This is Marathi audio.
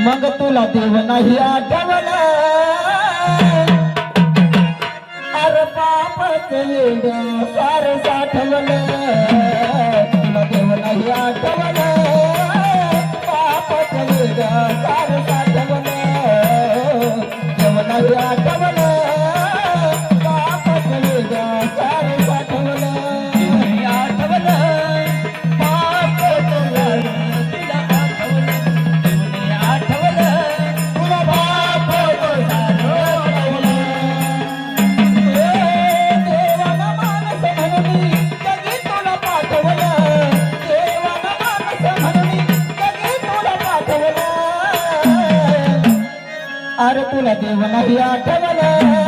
मग तुला देव नाही आठवला अरे पापच वेड सार साठवलं तुला देव नाही आठवला पापच वेड सार साठवलं देव नाही आठवलं पापच वेड सार साठवलं अरे तुला देव नाही आठवलं